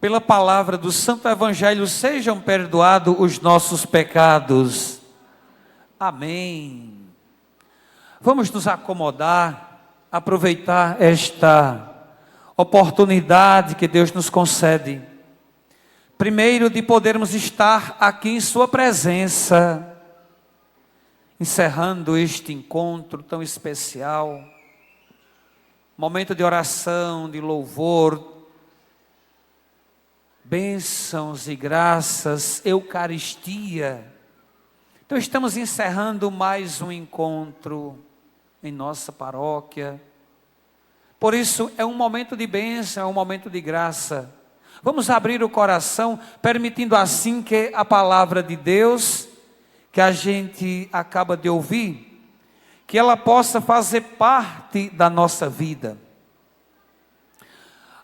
pela palavra do Santo Evangelho, sejam perdoados os nossos pecados. Amém. Vamos nos acomodar, aproveitar esta oportunidade que Deus nos concede. Primeiro, de podermos estar aqui em Sua presença, encerrando este encontro tão especial, momento de oração, de louvor, bênçãos e graças, Eucaristia. Então estamos encerrando mais um encontro em nossa paróquia. Por isso é um momento de bênção, é um momento de graça. Vamos abrir o coração, permitindo assim que a palavra de Deus, que a gente acaba de ouvir, que ela possa fazer parte da nossa vida.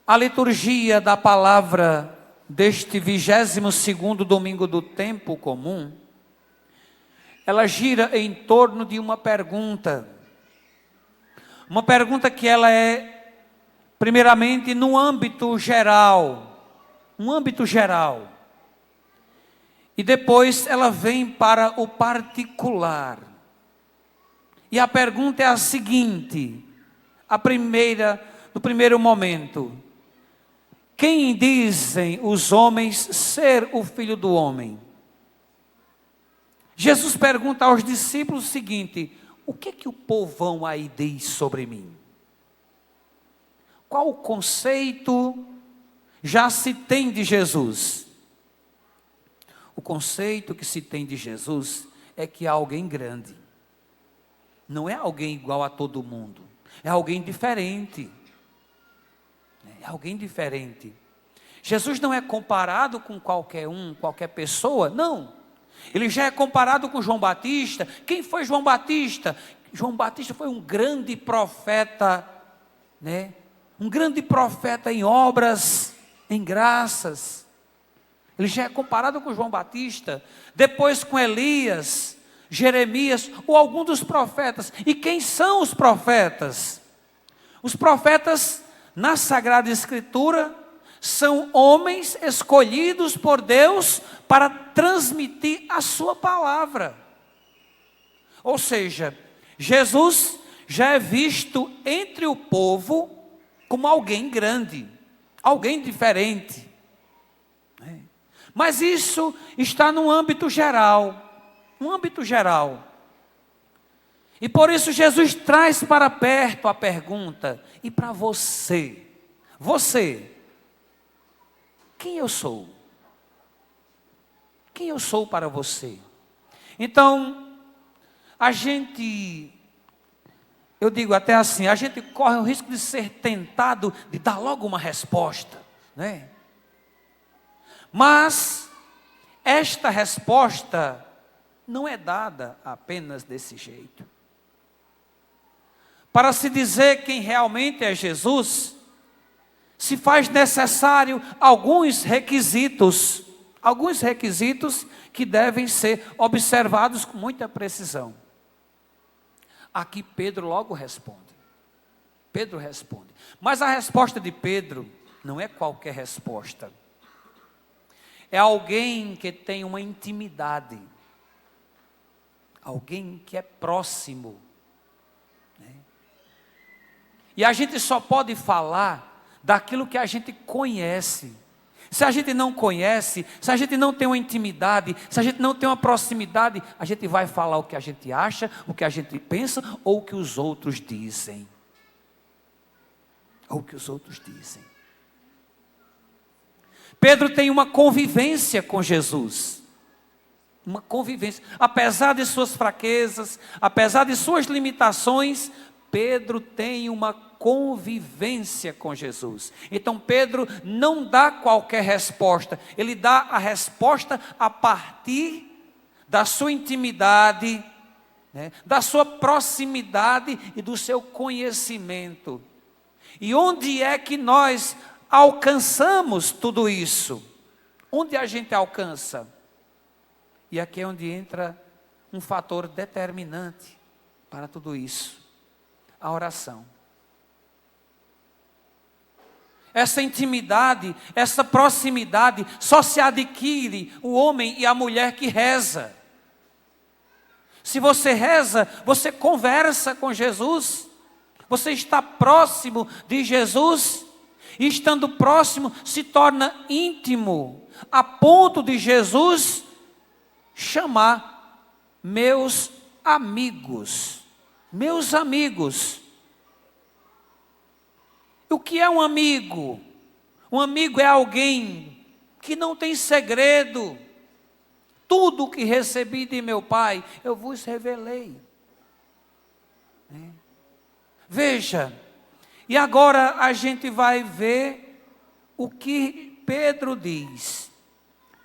A liturgia da palavra deste 22º domingo do tempo comum, ela gira em torno de uma pergunta que ela é, primeiramente, no âmbito geral, e depois ela vem para o particular. E a pergunta é a seguinte, no primeiro momento: quem dizem os homens ser o Filho do Homem? Jesus pergunta aos discípulos o seguinte: o que o povão aí diz sobre mim? Qual o conceito já se tem de Jesus? O conceito que se tem de Jesus é que é alguém grande. Não é alguém igual a todo mundo. É alguém diferente. É alguém diferente. Jesus não é comparado com qualquer pessoa, não. Ele já é comparado com João Batista. Quem foi João Batista? João Batista foi um grande profeta, né? Um grande profeta em obras, em graças. Ele já é comparado com João Batista. Depois com Elias, Jeremias ou algum dos profetas. E quem são os profetas? Os profetas, na Sagrada Escritura, são homens escolhidos por Deus para transmitir a sua palavra. Ou seja, Jesus já é visto entre o povo como alguém grande, alguém diferente. Mas isso está no âmbito geral, E por isso Jesus traz para perto a pergunta: e para você? Quem eu sou? Quem eu sou para você? Então, eu digo até assim, a gente corre o risco de ser tentado de dar logo uma resposta, né? Mas, esta resposta não é dada apenas desse jeito. Para se dizer quem realmente é Jesus, se faz necessário alguns requisitos que devem ser observados com muita precisão. Aqui Pedro logo responde. Mas a resposta de Pedro não é qualquer resposta. É alguém que tem uma intimidade, alguém que é próximo, né? E a gente só pode falar daquilo que a gente conhece. Se a gente não conhece, se a gente não tem uma intimidade, se a gente não tem uma proximidade, a gente vai falar o que a gente acha, o que a gente pensa, ou o que os outros dizem. Pedro tem uma convivência com Jesus. Uma convivência. Apesar de suas fraquezas, apesar de suas limitações, Pedro tem uma convivência com Jesus. Então Pedro não dá qualquer resposta. Ele dá a resposta a partir da sua intimidade, né, da sua proximidade e do seu conhecimento. E onde é que nós alcançamos tudo isso? Onde a gente alcança? E aqui é onde entra um fator determinante para tudo isso: a oração. essa intimidade, essa proximidade, só se adquire o homem e a mulher que reza. Se você reza, você conversa com Jesus, você está próximo de Jesus, e estando próximo se torna íntimo, a ponto de Jesus chamar meus amigos. Meus amigos. O que é um amigo? Um amigo é alguém que não tem segredo. Tudo o que recebi de meu Pai, eu vos revelei. Veja, e agora a gente vai ver o que Pedro diz.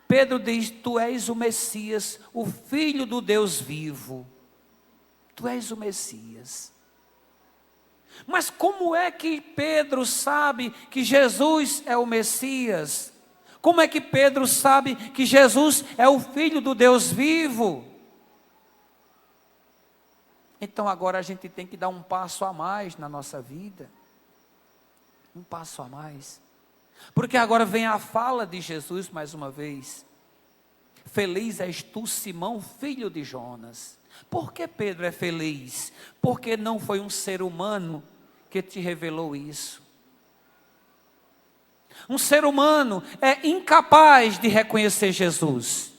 Pedro diz: tu és o Messias, o Filho do Deus vivo. Tu és o Messias. Mas como é que Pedro sabe que Jesus é o Messias? Como é que Pedro sabe que Jesus é o Filho do Deus vivo? Então agora a gente tem que dar um passo a mais na nossa vida. Um passo a mais. Porque agora vem a fala de Jesus mais uma vez. Feliz és tu, Simão, filho de Jonas. Por que Pedro é feliz? Porque não foi um ser humano que te revelou isso. Um ser humano é incapaz de reconhecer Jesus.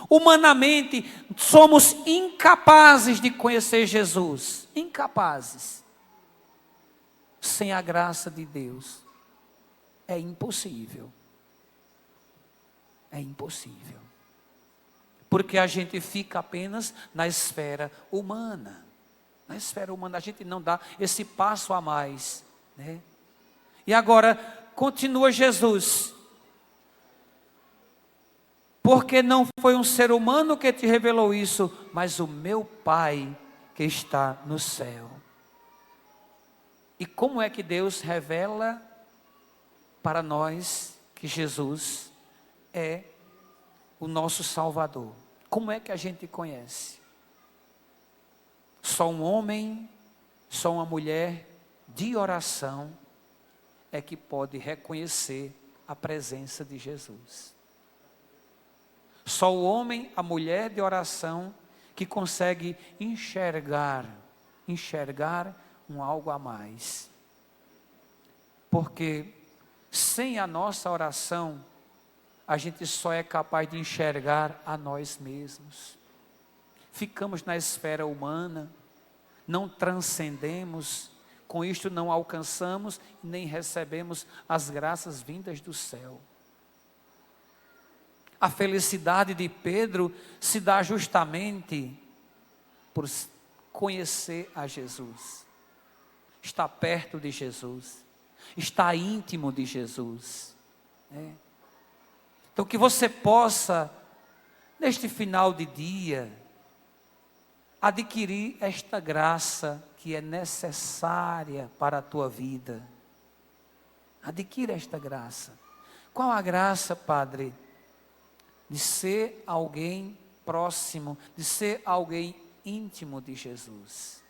Humanamente, somos incapazes de conhecer Jesus. Incapazes. Sem a graça de Deus, é impossível. É impossível. Porque a gente fica apenas na esfera humana. Na esfera humana, a gente não dá esse passo a mais, né? E agora, continua Jesus. Porque não foi um ser humano que te revelou isso, mas o meu Pai que está no céu. E como é que Deus revela para nós que Jesus é o nosso Salvador? Como é que a gente conhece? Só um homem, só uma mulher de oração é que pode reconhecer a presença de Jesus. Só o homem, a mulher de oração que consegue enxergar um algo a mais. Porque sem a nossa oração, a gente só é capaz de enxergar a nós mesmos. Ficamos na esfera humana, não transcendemos, com isto não alcançamos, nem recebemos as graças vindas do céu. A felicidade de Pedro se dá justamente por conhecer a Jesus, estar perto de Jesus, estar íntimo de Jesus, né? Então que você possa, neste final de dia, adquirir esta graça que é necessária para a tua vida. Adquira esta graça. Qual a graça, Padre? De ser alguém próximo, de ser alguém íntimo de Jesus.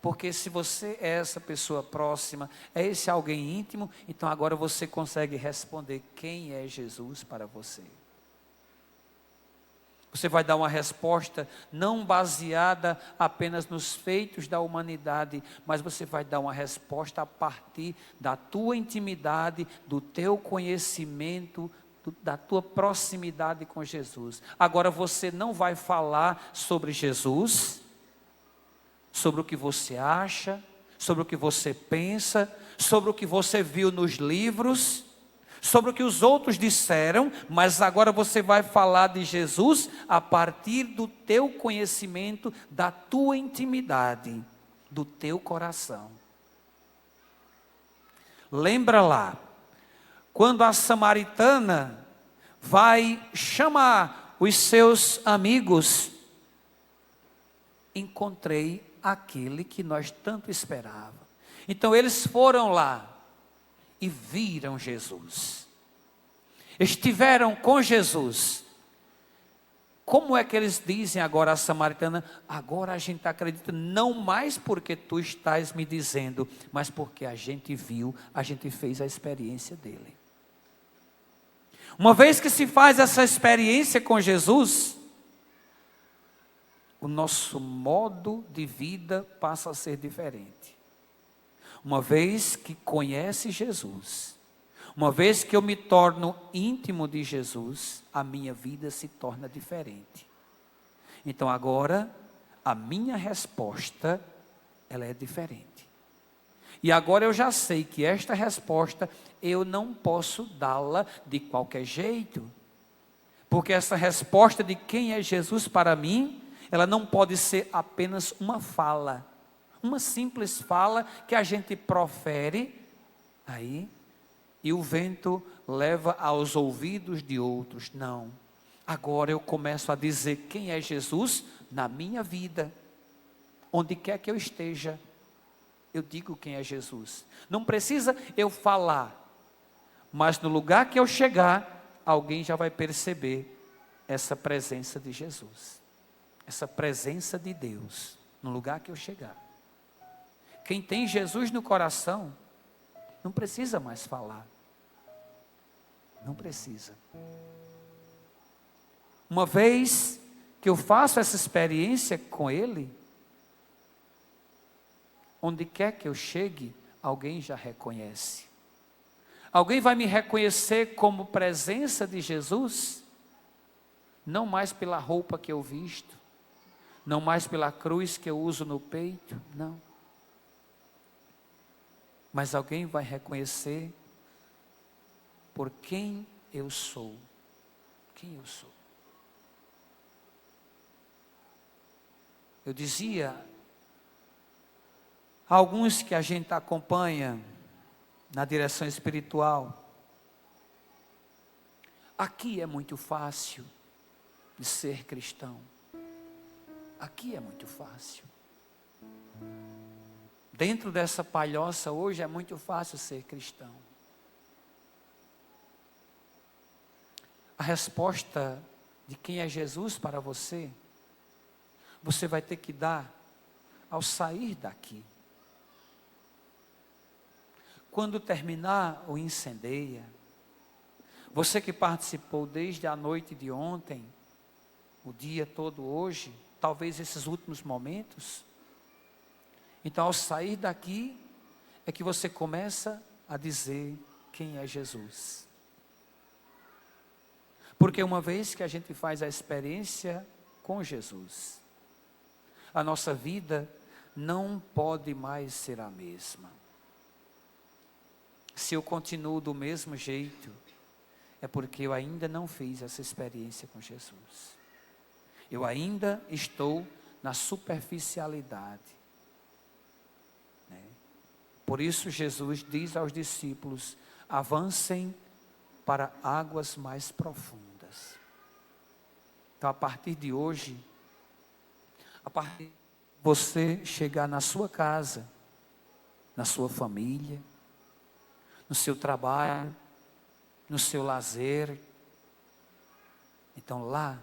Porque se você é essa pessoa próxima, é esse alguém íntimo, então agora você consegue responder quem é Jesus para você. Você vai dar uma resposta não baseada apenas nos feitos da humanidade, mas você vai dar uma resposta a partir da tua intimidade, do teu conhecimento, da tua proximidade com Jesus. Agora você não vai falar sobre Jesus, sobre o que você acha, sobre o que você pensa, sobre o que você viu nos livros, sobre o que os outros disseram, mas agora você vai falar de Jesus a partir do teu conhecimento, da tua intimidade, do teu coração. Lembra lá, quando a samaritana vai chamar os seus amigos, encontrei aquele que nós tanto esperávamos. Então eles foram lá e viram Jesus. Estiveram com Jesus. Como é que eles dizem agora à samaritana? Agora a gente acredita, não mais porque tu estás me dizendo, mas porque a gente viu, a gente fez a experiência dele. Uma vez que se faz essa experiência com Jesus, o nosso modo de vida passa a ser diferente. Uma vez que conhece Jesus, uma vez que eu me torno íntimo de Jesus, a minha vida se torna diferente. Então agora, a minha resposta, ela é diferente. E agora eu já sei que esta resposta, eu não posso dá-la de qualquer jeito. Porque essa resposta de quem é Jesus para mim, ela não pode ser apenas uma fala. Uma simples fala que a gente profere, aí, e o vento leva aos ouvidos de outros. Não. Agora eu começo a dizer quem é Jesus na minha vida. Onde quer que eu esteja, eu digo quem é Jesus. Não precisa eu falar, mas no lugar que eu chegar, alguém já vai perceber essa presença de Jesus. Essa presença de Deus no lugar que eu chegar. Quem tem Jesus no coração, não precisa mais falar. Não precisa. Uma vez que eu faço essa experiência com Ele, onde quer que eu chegue, alguém já reconhece. Alguém vai me reconhecer como presença de Jesus, não mais pela roupa que eu visto, não mais pela cruz que eu uso no peito, não. Mas alguém vai reconhecer por quem eu sou. Quem eu sou. Eu dizia a alguns que a gente acompanha na direção espiritual, aqui é muito fácil de ser cristão. Aqui é muito fácil. Dentro dessa palhoça hoje é muito fácil ser cristão. A resposta de quem é Jesus para você, você vai ter que dar ao sair daqui. Quando terminar o incendeia, você que participou desde a noite de ontem, o dia todo hoje, talvez esses últimos momentos, então ao sair daqui, é que você começa a dizer quem é Jesus. Porque uma vez que a gente faz a experiência com Jesus, a nossa vida não pode mais ser a mesma. Se eu continuo do mesmo jeito, é porque eu ainda não fiz essa experiência com Jesus. Eu ainda estou na superficialidade. Por isso Jesus diz aos discípulos, avancem para águas mais profundas. Então a partir de hoje, a partir de você chegar na sua casa, na sua família, no seu trabalho, no seu lazer, então lá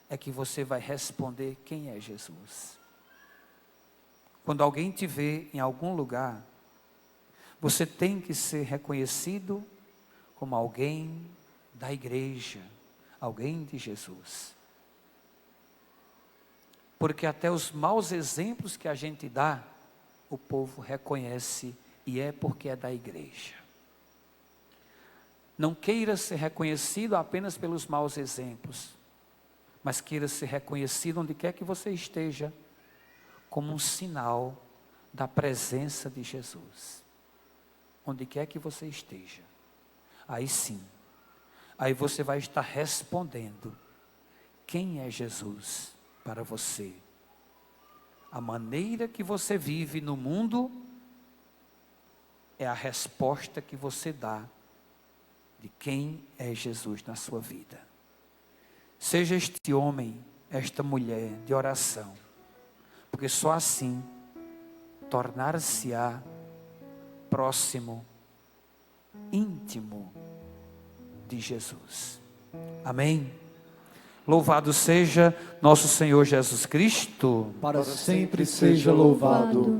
é que você vai responder quem é Jesus. Quando alguém te vê em algum lugar, você tem que ser reconhecido como alguém da igreja, alguém de Jesus. Porque até os maus exemplos que a gente dá, o povo reconhece e é porque é da igreja. Não queira ser reconhecido apenas pelos maus exemplos, mas queira ser reconhecido onde quer que você esteja, como um sinal da presença de Jesus. Onde quer que você esteja, aí sim, aí você vai estar respondendo quem é Jesus para você. A maneira que você vive no mundo é a resposta que você dá de quem é Jesus na sua vida. Seja este homem, esta mulher de oração, porque só assim tornar-se-á próximo, íntimo de Jesus. Amém? Louvado seja nosso Senhor Jesus Cristo. Para sempre seja louvado.